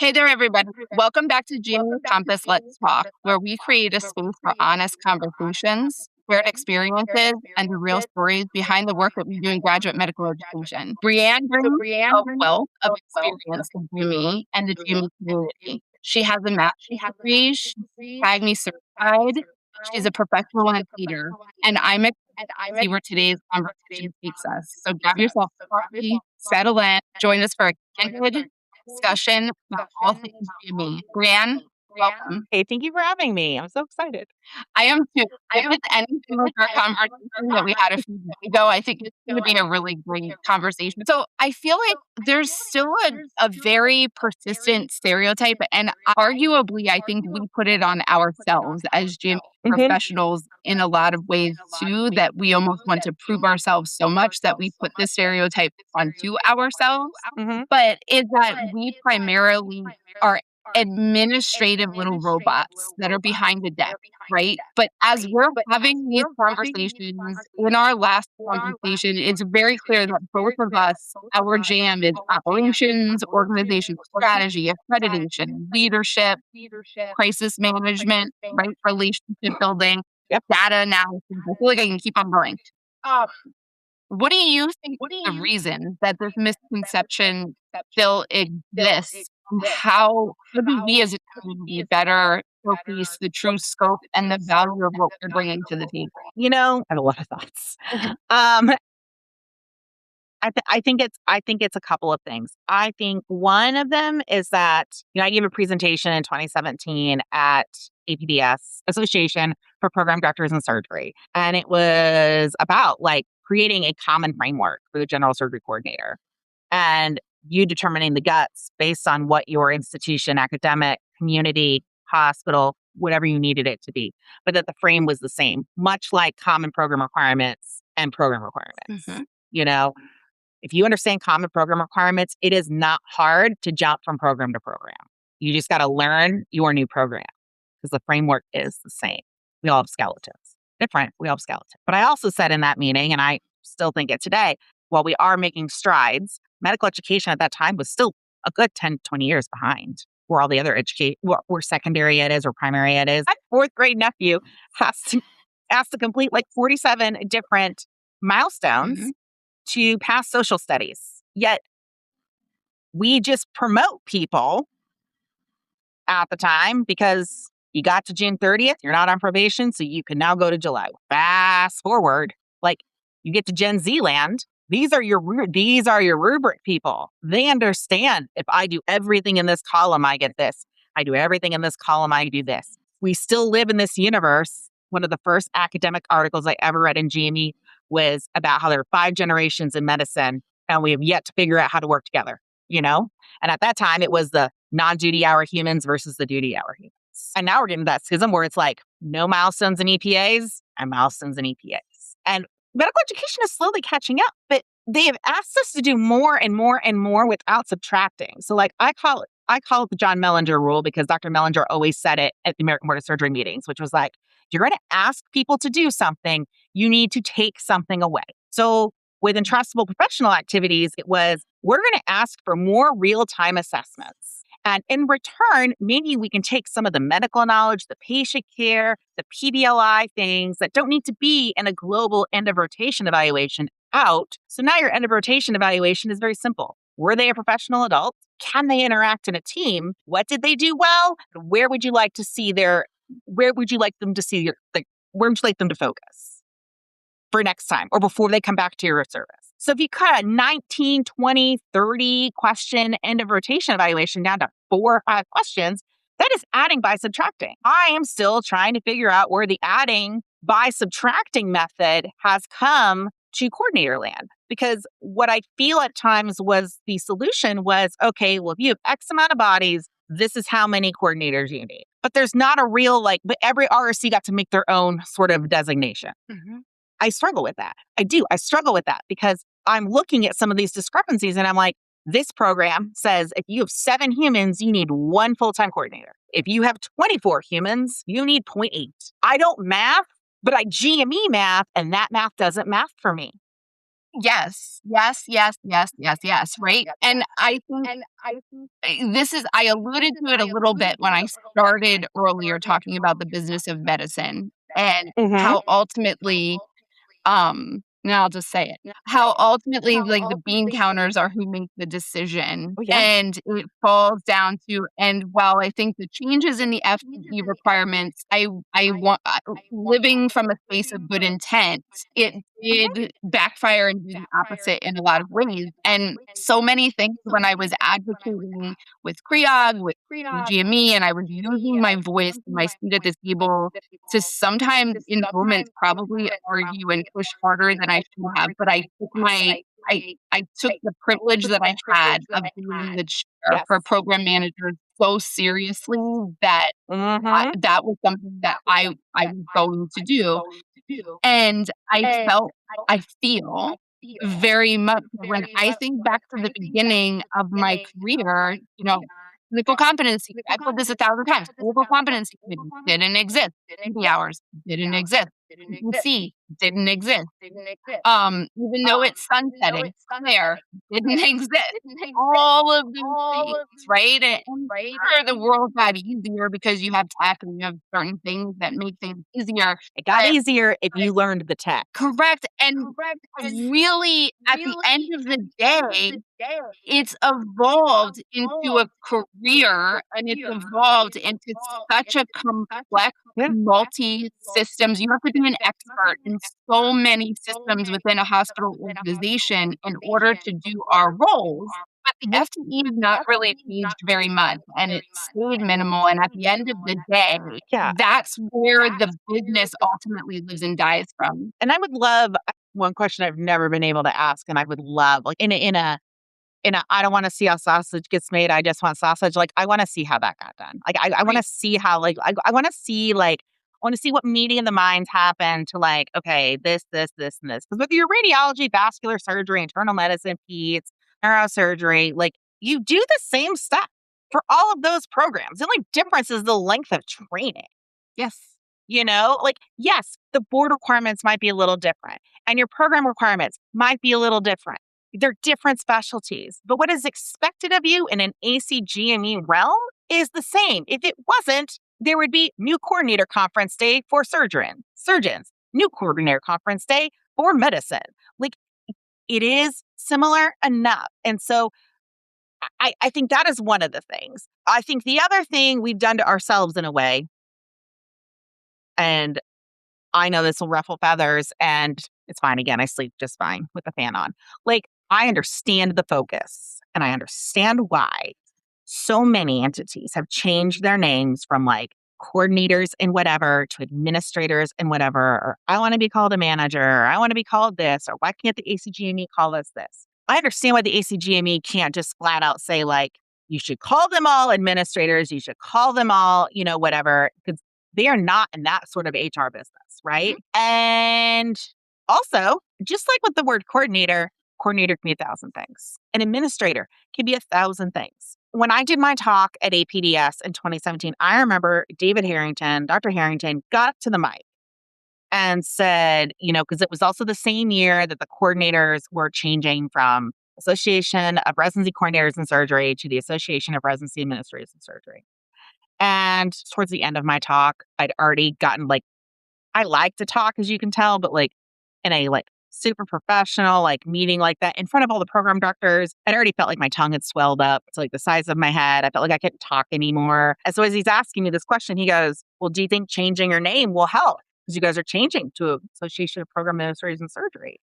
Hey there, everybody. Welcome back to GME Campus Let's Talk, where we create a space for honest conversations, shared experiences, and the real stories behind the work that we do in graduate medical education. Brianne brings a wealth of experience to GME and the GME community. She has a master's degree, she's CAGME certified, she's a professional and leader, and I'm excited to see where today's conversation takes us. So grab yourself a coffee, settle in, join us for a candid discussion about all things GME. Brianne, welcome. Hey, thank you for having me. I'm so excited. I am too. If it's anything like our conversation that we had a few days ago, I think it's going to be a really great conversation. So I feel like there's still a very persistent stereotype, and arguably, I think we put it on ourselves as gym professionals in a lot of ways too, that we almost want to prove ourselves so much that we put the stereotype onto ourselves. But is that we primarily are administrative little robots that are behind the desk, right? But as we're having these conversations, in our last conversation, it's very clear that both of us, our jam is operations, organizational strategy, accreditation, leadership, crisis management, right? Relationship building, data analysis. I feel like I can keep on going. What do you think is the reason that this misconception still exists? How do we as a community better showcase the true scope and the value of what we're bringing to the table? I have a lot of thoughts. I think it's a couple of things. I think one of them is that, I gave a presentation in 2017 at APDS, Association for Program Directors in Surgery. And it was about creating a common framework for the general surgery coordinator and you determining the guts based on what your institution, academic, community, hospital, whatever you needed it to be, but that the frame was the same, much like common program requirements and program requirements. If you understand common program requirements, it is not hard to jump from program to program. You just got to learn your new program because the framework is the same. We all have skeletons. Different. We all have skeletons. But I also said in that meeting, and I still think it today, while we are making strides, medical education at that time was still a good 10, 20 years behind where all the other education, where secondary ed is or primary ed is. My fourth grade nephew has to complete 47 different milestones to pass social studies. Yet we just promote people at the time because you got to June 30th, you're not on probation, so you can now go to July. Fast forward, you get to Gen Z land. These are your rubric people. They understand if I do everything in this column, I get this. I do everything in this column, I do this. We still live in this universe. One of the first academic articles I ever read in GME was about how there are 5 generations in medicine and we have yet to figure out how to work together, And at that time, it was the non-duty hour humans versus the duty hour humans. And now we're getting that schism where it's no milestones in EPAs and milestones in EPAs. And medical education is slowly catching up, but they have asked us to do more and more and more without subtracting. So I call it the John Mellinger rule because Dr. Mellinger always said it at the American Board of Surgery meetings, which was you're going to ask people to do something, you need to take something away. So with entrustable professional activities, it was, we're going to ask for more real-time assessments. And in return, maybe we can take some of the medical knowledge, the patient care, the PBLI things that don't need to be in a global end of rotation evaluation out. So now your end of rotation evaluation is very simple. Were they a professional adult? Can they interact in a team? What did they do well? Where would you like to see where would you like them to focus for next time or before they come back to your service? So if you cut a 19, 20, 30 question end of rotation evaluation down to 4 or 5 questions, that is adding by subtracting. I am still trying to figure out where the adding by subtracting method has come to coordinator land. Because what I feel at times was the solution was, okay, well, if you have X amount of bodies, this is how many coordinators you need. But there's not a real, but every RRC got to make their own sort of designation. I struggle with that. I do. I struggle with that because I'm looking at some of these discrepancies and I'm this program says if you have 7 humans, you need 1 full-time coordinator. If you have 24 humans, you need 0.8. I don't math, but I GME math and that math doesn't math for me. Yes. Yes, yes, yes, yes, yes, right? And I think I alluded to it a little bit when I started earlier talking about the business of medicine and Mhm. how ultimately, and I'll just say it, how ultimately, like, the bean counters are who make the decision, Oh, yeah. and it falls down to and while I think the changes in the FTE requirements, I want living from a space of good intent, it did backfire and do the opposite in a lot of ways, and so many things when I was advocating with CREOG, with GME, and I was using my voice and my seat at the table to sometimes in moments probably argue and push harder than I should have, but I took the privilege that I had of being the chair Yes. for program managers so seriously that Mhm. that was something that I was going to do, and I feel very much when I think back to the beginning of my career, clinical competency, I put this 1,000 times, clinical competency committee didn't exist, duty hours didn't exist, CPC didn't exist. Even though it's sunsetting, Claire didn't exist. All of those things, right? And sure, the world got easier because you have tech and you have certain things that make things easier. It got But easier if you learned the tech. correct. And really, at the end of the day, it's evolved into a career and it's evolved into such a complex Yeah. multi-systems. You have to be an expert in so many systems within a hospital organization in order to do our roles. But the FTE has not really changed very much and it stayed minimal. And at the end of the day, Yeah. that's where the business ultimately lives and dies from. And I would love one question I've never been able to ask, and I would love, like, in a I don't wanna see how sausage gets made, I just want sausage, like, I wanna see how that got done. Like, I wanna Right. see how, like, I wanna see, like, I wanna see what meeting of the minds happened to, like, okay, this, and this. Because with your radiology, vascular surgery, internal medicine, peds, neurosurgery, like, you do the same stuff for all of those programs. The only difference is the length of training. Yes. Like, yes, the board requirements might be a little different and your program requirements might be a little different. They're different specialties, but what is expected of you in an ACGME realm is the same. If it wasn't, there would be new coordinator conference day for surgeons, new coordinator conference day for medicine. Like, it is similar enough. And so I think that is one of the things. I think the other thing we've done to ourselves in a way, and I know this will ruffle feathers and it's fine. Again, I sleep just fine with the fan on. Like, I understand the focus and I understand why so many entities have changed their names from like coordinators and whatever to administrators and whatever. Or I want to be called a manager, or I want to be called this, or why can't the ACGME call us this? I understand why the ACGME can't just flat out say, like, you should call them all administrators, you should call them all, whatever, because they are not in that sort of HR business, right? Mhm. And also, just like with the word coordinator can be 1,000 things. An administrator can be 1,000 things. When I did my talk at APDS in 2017, I remember Dr. Harrington got up to the mic and said, because it was also the same year that the coordinators were changing from Association of Residency Coordinators in Surgery to the Association of Residency Administrators in Surgery. And towards the end of my talk, I'd already gotten like, I like to talk, as you can tell, but like in a like super professional like meeting like that in front of all the program directors, I'd already felt like my tongue had swelled up to like the size of my head. I felt like I couldn't talk anymore. And so as he's asking me this question, he goes, "Well, do you think changing your name will help? Because you guys are changing to Association of Program Administrators in Surgery."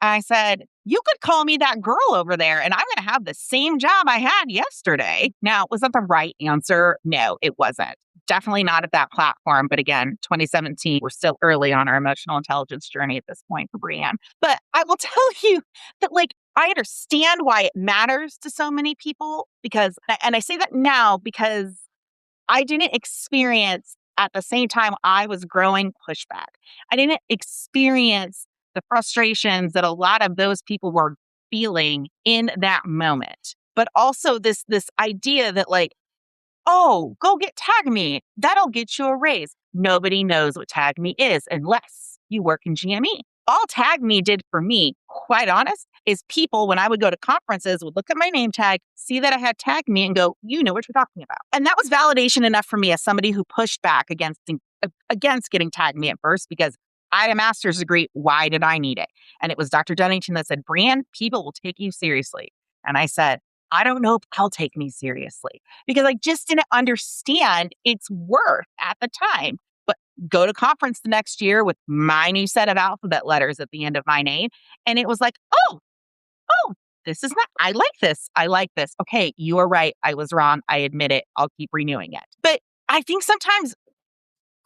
I said, "You could call me that girl over there, and I'm going to have the same job I had yesterday." Now, was that the right answer? No, it wasn't. Definitely not at that platform. But again, 2017, we're still early on our emotional intelligence journey at this point for Brianne. But I will tell you that, like, I understand why it matters to so many people because, and I say that now because I didn't experience at the same time I was growing pushback. I didn't experience the frustrations that a lot of those people were feeling in that moment. But also this idea that like, oh, go get TAGME. That'll get you a raise. Nobody knows what TAGME is unless you work in GME. All TAGME did for me quite honest, is people, when I would go to conferences, would look at my name tag, see that I had tagged me and go, you know what you're talking about. And that was validation enough for me as somebody who pushed back against getting tagged me at first, because I had a master's degree. Why did I need it? And it was Dr. Dunnington that said, Brianne, people will take you seriously. And I said, I don't know if I'll take me seriously, because I just didn't understand its worth at the time. But go to conference the next year with my new set of alphabet letters at the end of my name. And it was like, oh, this is not, I like this. I like this. Okay, you are right. I was wrong. I admit it. I'll keep renewing it. But I think sometimes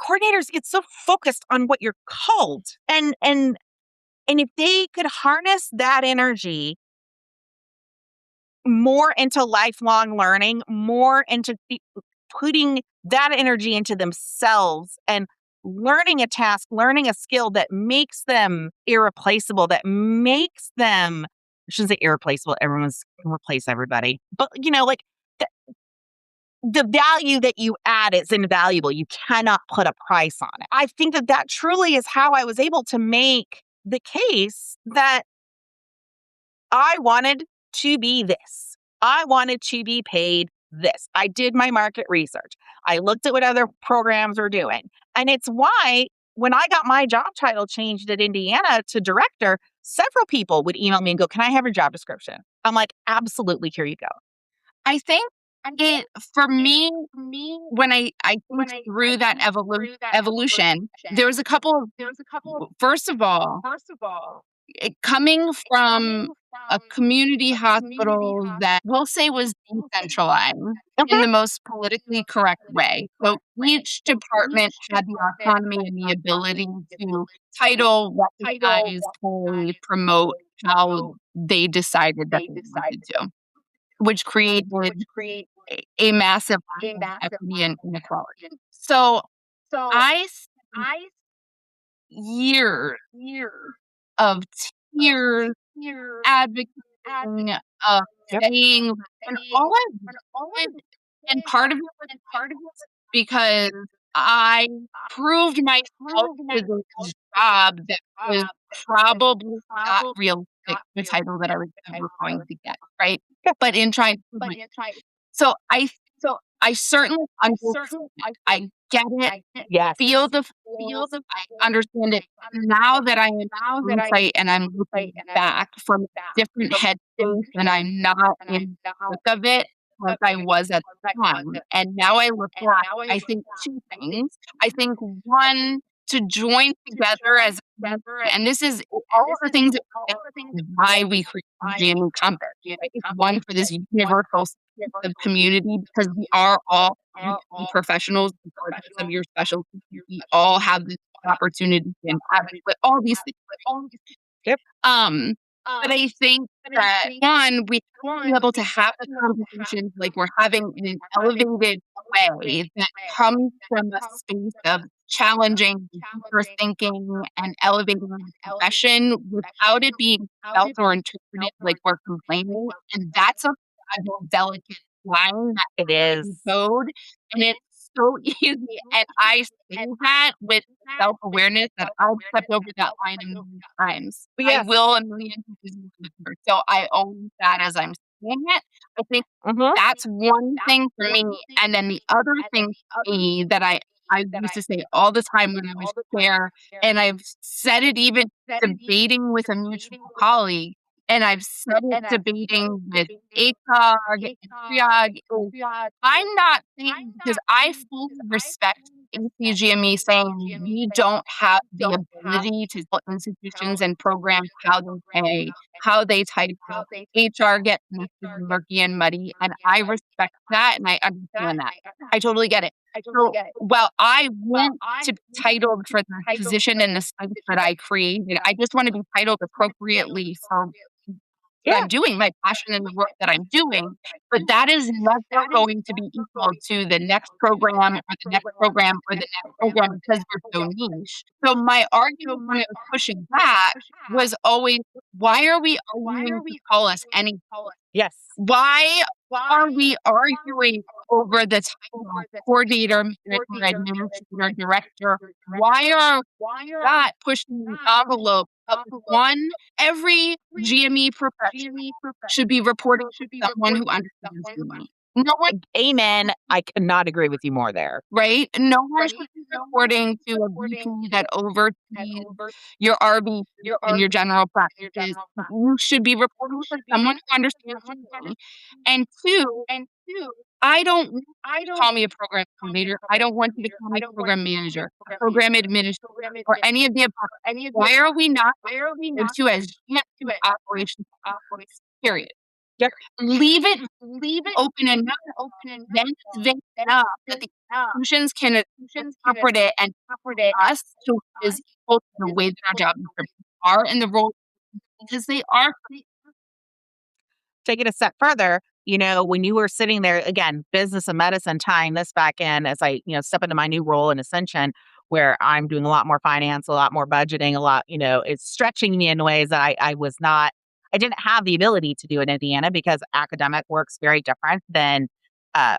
coordinators get so focused on what you're called. And if they could harness that energy more into lifelong learning, more into putting that energy into themselves and learning a task, learning a skill that makes them irreplaceable, that makes them, I shouldn't say irreplaceable, everyone's can replace everybody, but like the value that you add is invaluable. You cannot put a price on it. I think that truly is how I was able to make the case that I wanted to be this. I wanted to be paid this. I did my market research. I looked at what other programs were doing. And it's why when I got my job title changed at Indiana to director, several people would email me and go, can I have your job description? I'm like, absolutely, here you go. I think it, for me, when I think through that evolution, there was a couple of, first of all, coming from a community hospital that we'll say was decentralized in the most politically correct way. So each department had the autonomy and the ability to title, recognize, pay, promote how they decided that they wanted to, which created a massive lack of equity and inequality. So I spent years of tears, advocating, saying, and all I did, and part of it was because I proved myself to this job that was probably not realistic, the title that I was ever going to get, right? But in trying to prove so I certainly understand it. I get it. Yes. Feel the feels. I understand it now that I am hindsight and I'm looking back from a different headspace and I'm not in the thick of it like I was at the time. And now I look back, I think two things. I think one, to join together as a group, and this is all of the things that why we create GME Compass. Right? It's one, for this universal sense of community, because we are all professionals, regardless of your specialty. We all have this opportunity and with all these things. Yep. But I think that one, we have to be able to have the conversations like we're having in an elevated way that comes from a space of challenging, deeper thinking, and elevating the profession without it being felt or interpreted like we're complaining. And that's a fragile, delicate line that It is. code, and it's so easy. And I say that with self-awareness that I've stepped over that line a million times. But I yes. will a million times more. So I own that as I'm saying it. I think that's one thing for me. And then the other thing for me that I used to say all the time when I was there, and I've said it even debating with a mutual colleague, and I've said it debating with ACOG and TRIAG, I'm not saying, because I fully respect ACGME saying we don't have the ability to tell institutions and programs how they pay, how they title, HR gets murky and muddy, and I respect that and I understand that. I totally get it. So, well, I want to be titled for the position and the space that I created. I just want to be titled appropriately for what I'm doing, my passion and the work that I'm doing. But that is never going to be equal to the next program or the next program or the next program, because we're so niche. So my argument when I was pushing back was always, why are we arguing to call us any? Yes. Why are we arguing over the title of coordinator, manager, administrator, director? Why are we not pushing the envelope of one? Every GME professional should be reporting to someone who understands GME. No one, Amen. I could not agree with you more there. right? No one should be reporting to a VP that oversees your RVP and your general practices. You should be reporting to someone who understands GME. And two, I don't want you to call me a program coordinator. I don't want you to call me program manager, a program administrator, or any of the above. Why are we not referred to as GME operations, period? Yep. Leave it open enough, then it's vague enough that the institutions can interpret it and us to is equal to the way that our job descriptions are and the role, because they are. Take it a step further, when you were sitting there, again, business and medicine, tying this back in as I, step into my new role in Ascension, where I'm doing a lot more finance, a lot more budgeting, a lot, it's stretching me in ways that I didn't have the ability to do in Indiana because academic work's very different uh,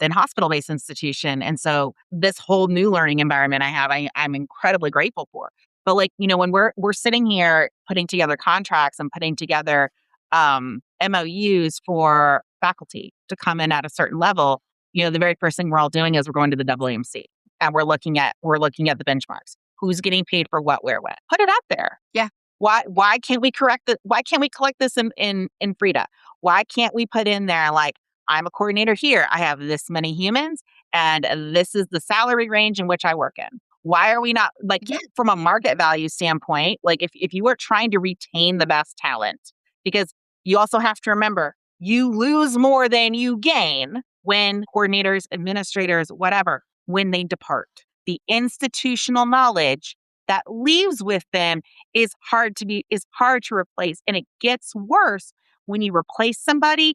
than hospital-based institution. And so this whole new learning environment I'm incredibly grateful for. But when we're sitting here putting together contracts and putting together MOUs for faculty to come in at a certain level, the very first thing we're all doing is we're going to the AAMC and we're looking at the benchmarks. Who's getting paid for what, where, when? Put it out there. Yeah. Why can't we why can't we collect this in Frida? Why can't we put in there like, I'm a coordinator here. I have this many humans and this is the salary range in which I work in. Why are we not from a market value standpoint, if you are trying to retain the best talent, because you also have to remember, you lose more than you gain when coordinators, administrators, whatever, when they depart. The institutional knowledge that leaves with them is hard to replace. And it gets worse when you replace somebody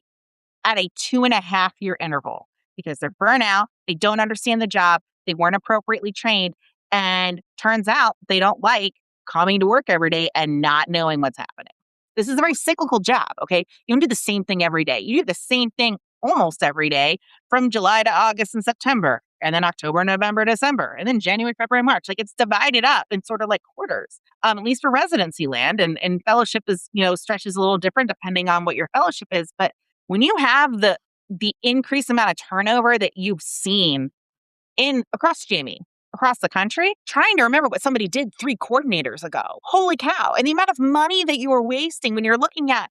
at a 2.5-year interval because they're burnout, they don't understand the job, they weren't appropriately trained, and turns out they don't like coming to work every day and not knowing what's happening. This is a very cyclical job, okay? You don't do the same thing every day. You do the same thing almost every day from July to August and September, and then October, November, December, and then January, February, March. It's divided up in sort of like quarters, at least for residency land. And fellowship is, stretches a little different depending on what your fellowship is. But when you have the increased amount of turnover that you've seen across GME, across the country, trying to remember what somebody did 3 coordinators ago. Holy cow. And the amount of money that you are wasting when you're looking at,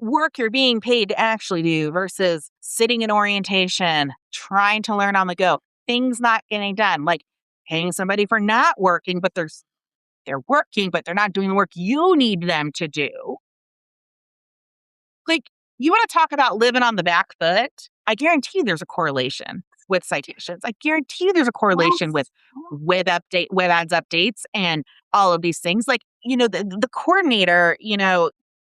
work you're being paid to actually do versus sitting in orientation, trying to learn on the go, things not getting done, like paying somebody for not working, but they're working, but they're not doing the work you need them to do. You want to talk about living on the back foot? I guarantee you there's a correlation with citations. I guarantee you there's a correlation with web ads updates and all of these things. The coordinator,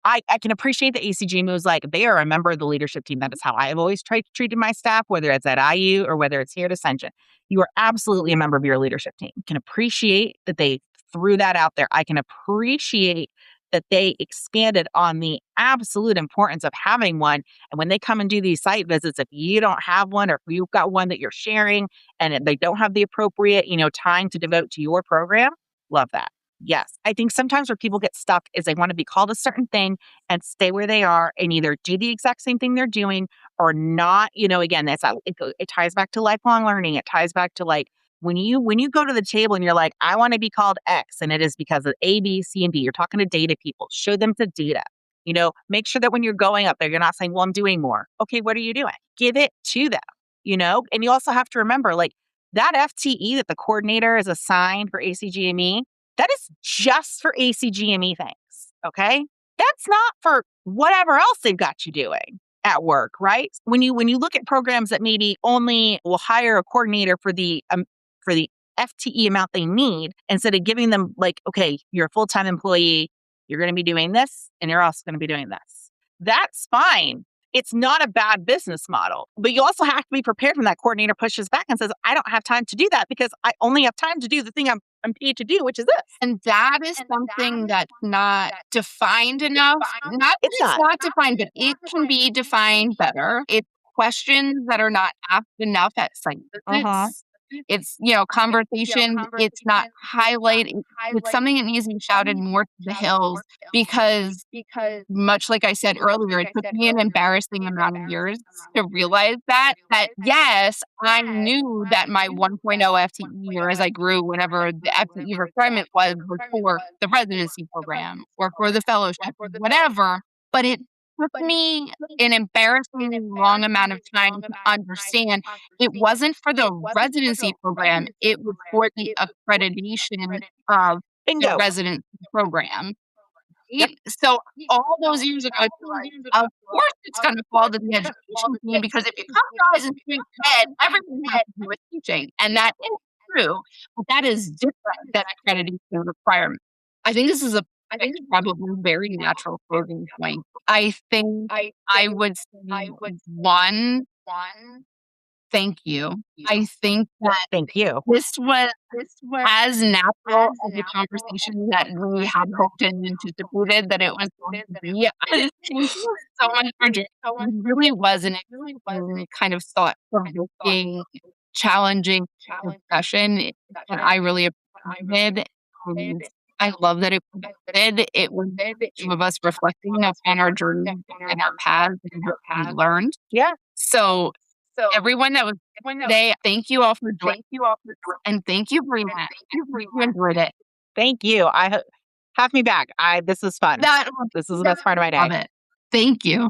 I can appreciate that ACG moves they are a member of the leadership team. That is how I have always treated my staff, whether it's at IU or whether it's here at Ascension. You are absolutely a member of your leadership team. I can appreciate that they threw that out there. I can appreciate that they expanded on the absolute importance of having one. And when they come and do these site visits, if you don't have one or if you've got one that you're sharing and they don't have the appropriate, time to devote to your program, love that. Yes. I think sometimes where people get stuck is they want to be called a certain thing and stay where they are and either do the exact same thing they're doing or not. Again, it ties back to lifelong learning. It ties back to when you go to the table and you're like, I want to be called X, and it is because of A, B, C, and D. You're talking to data people. Show them the data. Make sure that when you're going up there, you're not saying, well, I'm doing more. Okay, what are you doing? Give it to them, And you also have to remember, that FTE that the coordinator is assigned for ACGME, that is just for ACGME things, okay? That's not for whatever else they've got you doing at work, right? When you look at programs that maybe only will hire a coordinator for the FTE amount they need, instead of giving them okay, you're a full-time employee, you're going to be doing this, and you're also going to be doing this. That's fine. It's not a bad business model, but you also have to be prepared when that coordinator pushes back and says, I don't have time to do that because I only have time to do the thing I'm paid to do, which is this. And that is something that's not defined enough. Not that it's not defined, but it can be defined better. It's questions that are not asked enough at site visits. It's, conversation. It's not highlighting. It's something that needs to be shouted more to the hills because much like I said earlier, it took me an embarrassing amount of years to realize that yes, I knew that my 1.0 FTE, or as I grew, whenever the FTE requirement was for the residency program or for the fellowship, whatever. But it took me an embarrassingly long amount of time to understand it wasn't for the residency program, it was for the accreditation of the Bingo. residency program. Yep. So all those years ago, I feel like, of course it's gonna fall to the education team because if you come to us and think ed, everything has to do with teaching, and that is true, but that is different than accreditation requirement. I think this is a probably very natural closing point. I think I would say, 1, thank you. I think that Thank you. this was as natural as a conversation that we had hoped and anticipated that it was going to be. I thank you so much for joining. It really was an exciting, kind of thought-provoking, challenging discussion, and I really appreciated. And I love that it connected. It was the two of us reflecting upon our journey and our paths and what we learned. Yeah. So everyone that was today, thank you all for joining. And thank you, Brianne. I hope you enjoyed it. Thank you. Have me back. This was fun. That This was the best part of my love day. it. Thank you.